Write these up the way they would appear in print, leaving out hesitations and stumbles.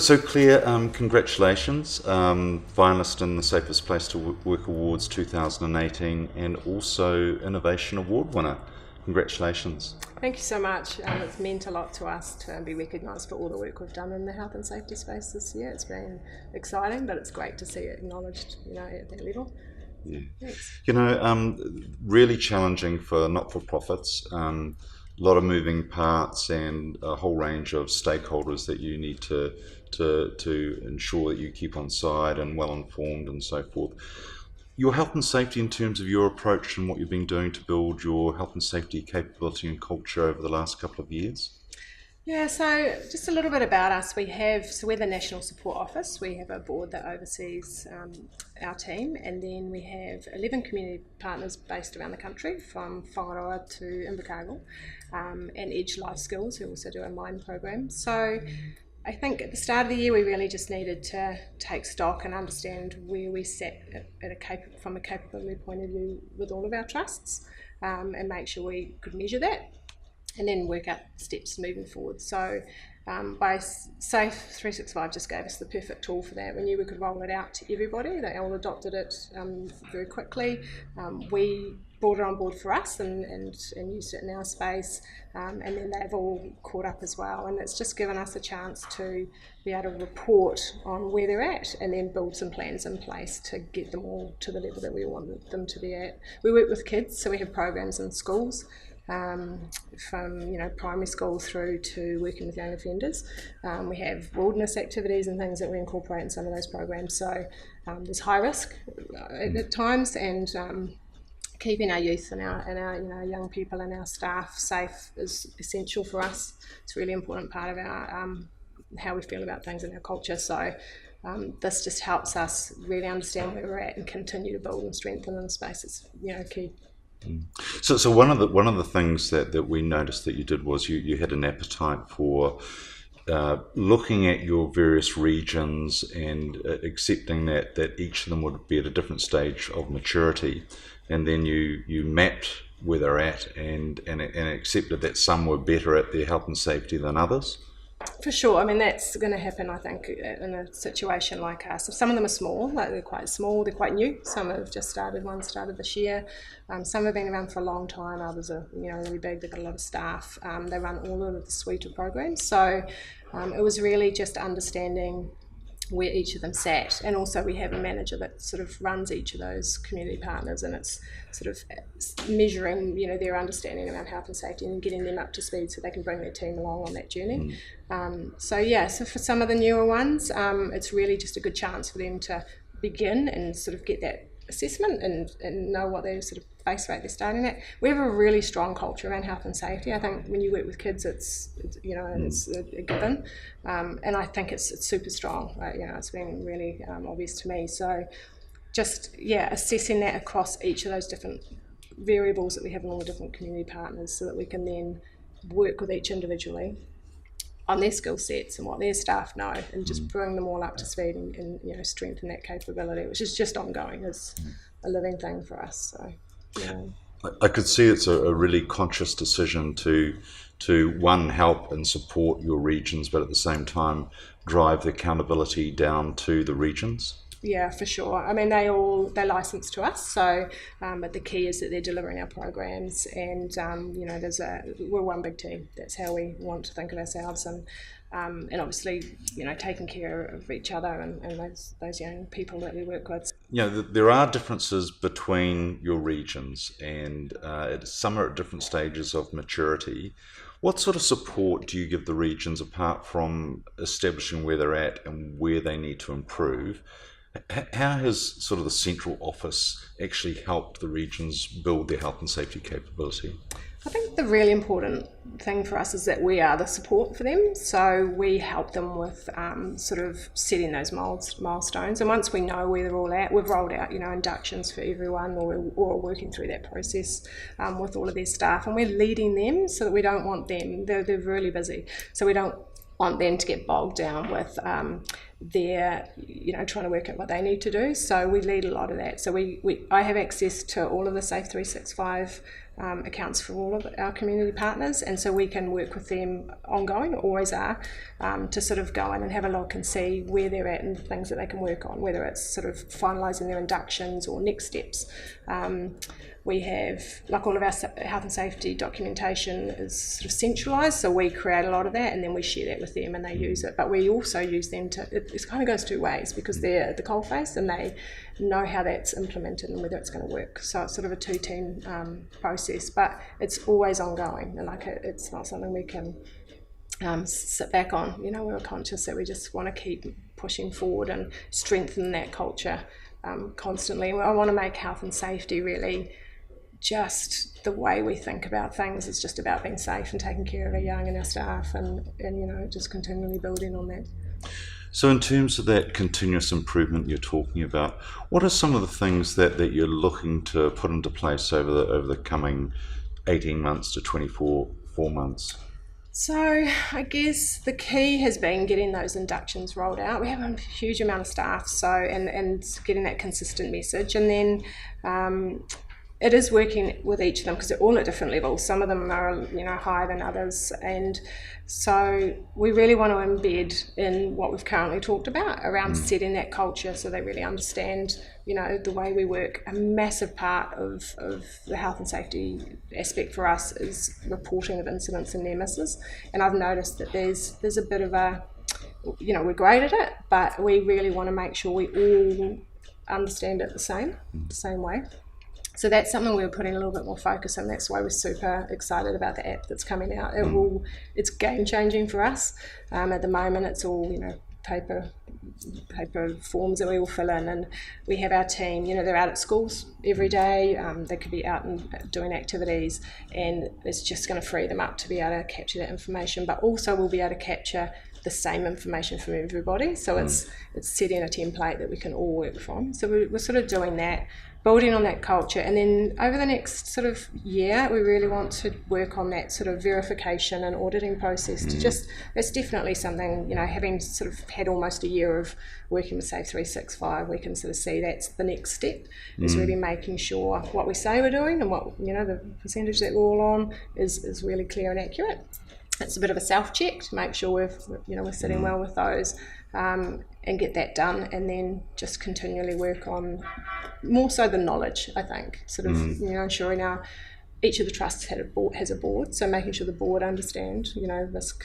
So Claire, congratulations, finalist in the Safest Place to Work Awards 2018 and also Innovation Award winner. Congratulations. Thank you so much. It's meant a lot to us to be recognised for all the work we've done in the health and safety space this year. It's been exciting, but it's great to see it acknowledged, at that level. Yeah. Thanks. Really challenging for not-for-profits. A lot of moving parts and a whole range of stakeholders that you need to ensure that you keep on side and well informed and so forth. Your health and safety in terms of your approach and what you've been doing to build your health and safety capability and culture over the last couple of years? Yeah, so just a little bit about us. We're the National Support Office. We have a board that oversees our team, and then we have 11 community partners based around the country, from Whangaroa to Invercargill, and Edge Life Skills, who also do a mine program. So I think at the start of the year we really just needed to take stock and understand where we sat from a capability point of view with all of our trusts, and make sure we could measure that and then work out steps moving forward. So by Safe365 just gave us the perfect tool for that. We knew we could roll it out to everybody. They all adopted it very quickly. We brought it on board for us and used it in our space, and then they've all caught up as well, and it's just given us a chance to be able to report on where they're at and then build some plans in place to get them all to the level that we want them to be at. We work with kids, so we have programs in schools, from primary school through to working with young offenders. We have wilderness activities and things that we incorporate in some of those programs. So there's high risk at times, and keeping our youth and our young people and our staff safe is essential for us. It's a really important part of our how we feel about things in our culture. So this just helps us really understand where we're at and continue to build and strengthen in the space. It's key. So one of the things that we noticed that you did was you had an appetite for looking at your various regions and accepting that each of them would be at a different stage of maturity, and then you mapped where they're at and accepted that some were better at their health and safety than others. For sure. I mean, that's going to happen, I think, in a situation like us. Some of them are small, they're quite small, they're quite new. Some have just started, one started this year. Some have been around for a long time, others are really big, they've got a lot of staff. They run all of the suite of programs. So it was really just understanding where each of them sat, and also we have a manager that sort of runs each of those community partners, and it's sort of measuring their understanding around health and safety and getting them up to speed so they can bring their team along on that journey. So for some of the newer ones, it's really just a good chance for them to begin and sort of get that assessment and know what their sort of base rate they're starting at. We have a really strong culture around health and safety. I think when you work with kids, it's a given, and I think it's super strong. Right? It's been really obvious to me. So just assessing that across each of those different variables that we have in all the different community partners, so that we can then work with each individually on their skill sets and what their staff know, and just bring them all up to speed and strengthen that capability, which is just ongoing, is a living thing for us. So I could see it's a really conscious decision to one, help and support your regions, but at the same time drive the accountability down to the regions. Yeah, for sure. I mean, they're licensed to us, so but the key is that they're delivering our programs, and we're one big team. That's how we want to think of ourselves, and obviously taking care of each other and those young people that we work with. There are differences between your regions, and some are at different stages of maturity. What sort of support do you give the regions, apart from establishing where they're at and where they need to improve? How has sort of the central office actually helped the regions build their health and safety capability? I think the really important thing for us is that we are the support for them. So we help them with sort of setting those milestones. And once we know where they're all at, we've rolled out, inductions for everyone, or working through that process with all of their staff. And we're leading them, so that we don't want them, they're really busy. So we don't want them to get bogged down with they're trying to work out what they need to do. So we lead a lot of that. So I have access to all of the Safe365 accounts for all of our community partners, and so we can work with them ongoing, always are, to sort of go in and have a look and see where they're at and things that they can work on, whether it's sort of finalising their inductions or next steps. We have, like, all of our health and safety documentation is sort of centralised, so we create a lot of that and then we share that with them and they use it. But we also use them to, it kind of goes two ways, because they're at the coalface and they know how that's implemented and whether it's going to work. So it's sort of a two-team process, but it's always ongoing, and like it's not something we can sit back on. We're conscious that we just want to keep pushing forward and strengthen that culture constantly. I want to make health and safety really just the way we think about things. It's just about being safe and taking care of our young and our staff, and just continually building on that. So in terms of that continuous improvement you're talking about, what are some of the things that you're looking to put into place over the coming 18 months to 24 months? So I guess the key has been getting those inductions rolled out. We have a huge amount of staff, so and getting that consistent message, and then it is working with each of them because they're all at different levels. Some of them are higher than others, and so we really want to embed in what we've currently talked about around setting that culture so they really understand the way we work. A massive part of the health and safety aspect for us is reporting of incidents and near misses, and I've noticed that there's a bit of a, we're great at it, but we really want to make sure we all understand it the same way. So that's something we're putting a little bit more focus on. That's why we're super excited about the app that's coming out. It's game changing for us. At the moment, it's all paper forms that we all fill in, and we have our team. They're out at schools every day. They could be out and doing activities, and it's just going to free them up to be able to capture that information. But also, we'll be able to capture the same information from everybody. So it's setting a template that we can all work from. So we're sort of doing that, building on that culture, and then over the next sort of year we really want to work on that sort of verification and auditing process. It's definitely something, having sort of had almost a year of working with Safe365, we can sort of see that's the next step, is really making sure what we say we're doing and what the percentage that we're all on is really clear and accurate. It's a bit of a self-check to make sure we're sitting well with those, and get that done, and then just continually work on more so the knowledge, I think, sort of ensuring each of the trusts has a board, so making sure the board understand risk,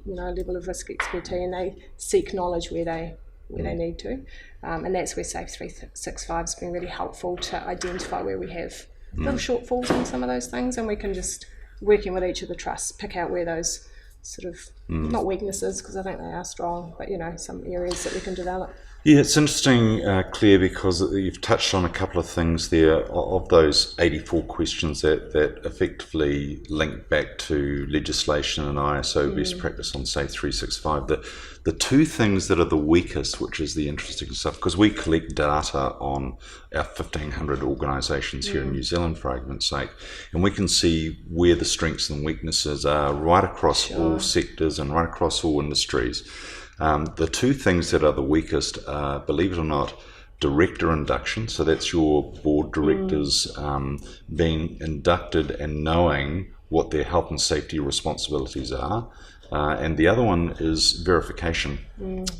level of risk expertise, and they seek knowledge where they need to, and that's where Safe365 has been really helpful to identify where we have little shortfalls in some of those things, and we can just, working with each of the trusts, pick out where those sort of not weaknesses, because I think they are strong, but some areas that we can develop. Yeah, it's interesting, Claire, because you've touched on a couple of things there of those 84 questions that effectively link back to legislation and ISO best practice on Safe365. The two things that are the weakest, which is the interesting stuff, because we collect data on our 1,500 organisations here in New Zealand, for argument's sake, and we can see where the strengths and weaknesses are right across all sectors and right across all industries. The two things that are the weakest are, believe it or not, director induction. So that's your board directors being inducted and knowing what their health and safety responsibilities are. And the other one is verification.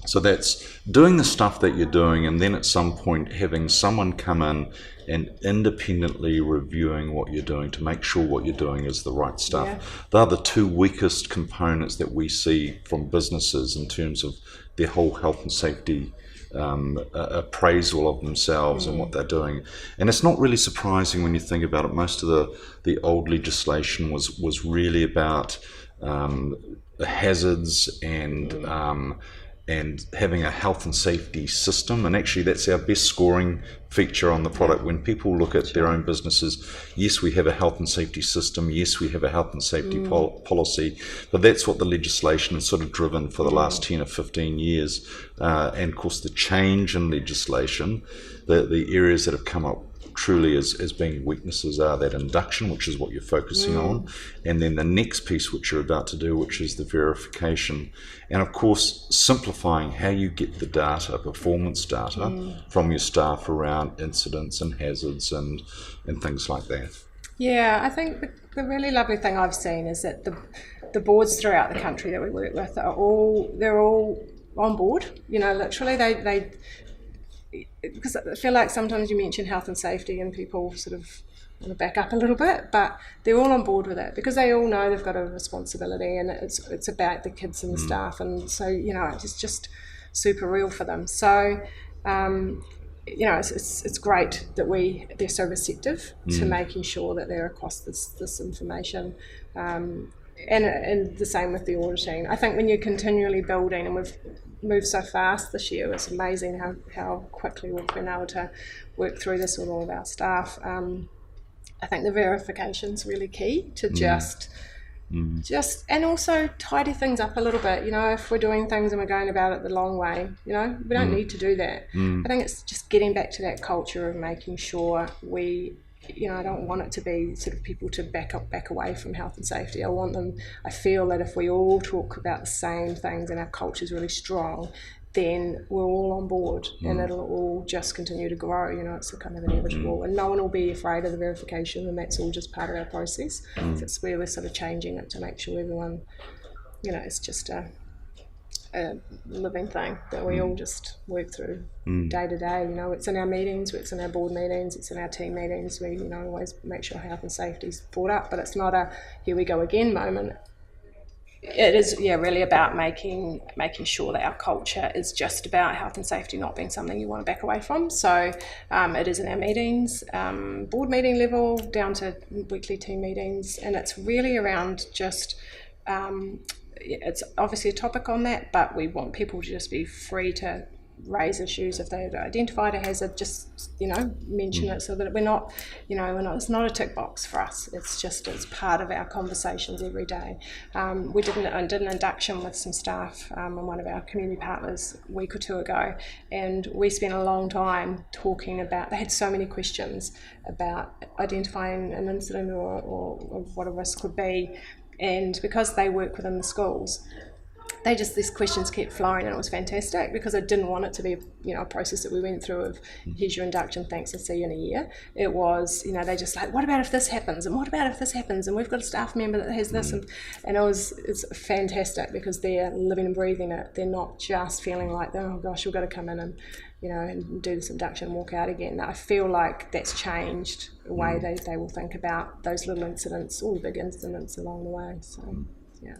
So that's doing the stuff that you're doing, and then at some point having someone come in and independently reviewing what you're doing to make sure what you're doing is the right stuff. Yeah. They're the two weakest components that we see from businesses in terms of their whole health and safety appraisal of themselves and what they're doing. And it's not really surprising when you think about it. Most of the old legislation was really about the hazards and having a health and safety system, and actually that's our best scoring feature on the product. When people look at their own businesses, yes, we have a health and safety system, yes, we have a health and safety policy, but that's what the legislation has sort of driven for the last 10 or 15 years. And of course the change in legislation, the areas that have come up truly as being weaknesses are that induction, which is what you're focusing on, and then the next piece which you're about to do, which is the verification, and of course simplifying how you get the data, performance data from your staff around incidents and hazards and things like that. Yeah, I think the really lovely thing I've seen is that the boards throughout the country that we work with they're all on board. You know, literally they because I feel like sometimes you mention health and safety and people sort of want to back up a little bit, but they're all on board with it because they all know they've got a responsibility, and it's about the kids and the staff, and so you know it's just super real for them. So you know, it's great that they're so receptive to making sure that they're across this information, and the same with the auditing. I think when you're continually building, and we've moved so fast this year, it's amazing how quickly we've been able to work through this with all of our staff. I think the verification's really key to just and also tidy things up a little bit. You know, if we're doing things and we're going about it the long way, you know, we don't need to do that. I think it's just getting back to that culture of making sure you know, I don't want it to be sort of people to back away from health and safety. I feel that if we all talk about the same things and our culture is really strong, then we're all on board and it'll all just continue to grow. You know, it's a kind of inevitable, and no one will be afraid of the verification, and that's all just part of our process. So it's where we're sort of changing it to make sure everyone, you know, it's just a living thing that we all just work through day to day. You know, it's in our meetings, it's in our board meetings, it's in our team meetings. We, you know, always make sure health and safety is brought up, but it's not a here we go again moment. It is, yeah, really about making sure that our culture is just about health and safety not being something you want to back away from. So it is in our meetings, board meeting level, down to weekly team meetings, and it's really around just it's obviously a topic on that, but we want people to just be free to raise issues if they've identified a hazard, just, you know, mention it, so that we're not, you know, it's not a tick box for us. It's part of our conversations every day. We did an induction with some staff and one of our community partners a week or two ago, and we spent a long time talking about, they had so many questions about identifying an incident or what a risk could be. And because they work within the schools, these questions kept flowing, and it was fantastic because I didn't want it to be, you know, a process that we went through of here's your induction, thanks, and see you in a year. It was, you know, they just like, what about if this happens, and what about if this happens, and we've got a staff member that has this, and it's fantastic because they're living and breathing it. They're not just feeling like, oh gosh, we've got to come in and, you know, and do this induction and walk out again. I feel like that's changed the way they will think about those little incidents, all the big incidents along the way. So, yeah.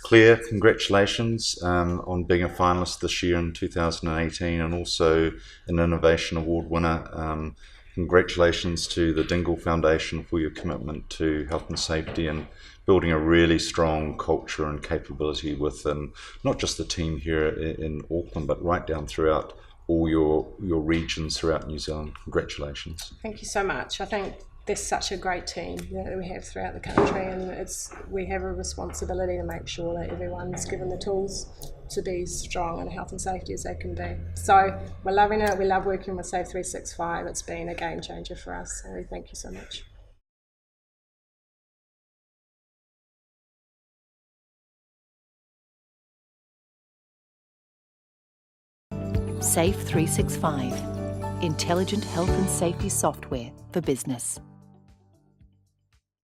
Claire, congratulations on being a finalist this year in 2018, and also an Innovation Award winner. Congratulations to the Dingle Foundation for your commitment to health and safety and building a really strong culture and capability within not just the team here in Auckland, but right down throughout all your regions throughout New Zealand. Congratulations. Thank you so much. I think there's such a great team that we have throughout the country, and we have a responsibility to make sure that everyone's given the tools to be as strong in health and safety as they can be. So we're loving it. We love working with Safe365. It's been a game changer for us, so we thank you so much. Safe365, intelligent health and safety software for business.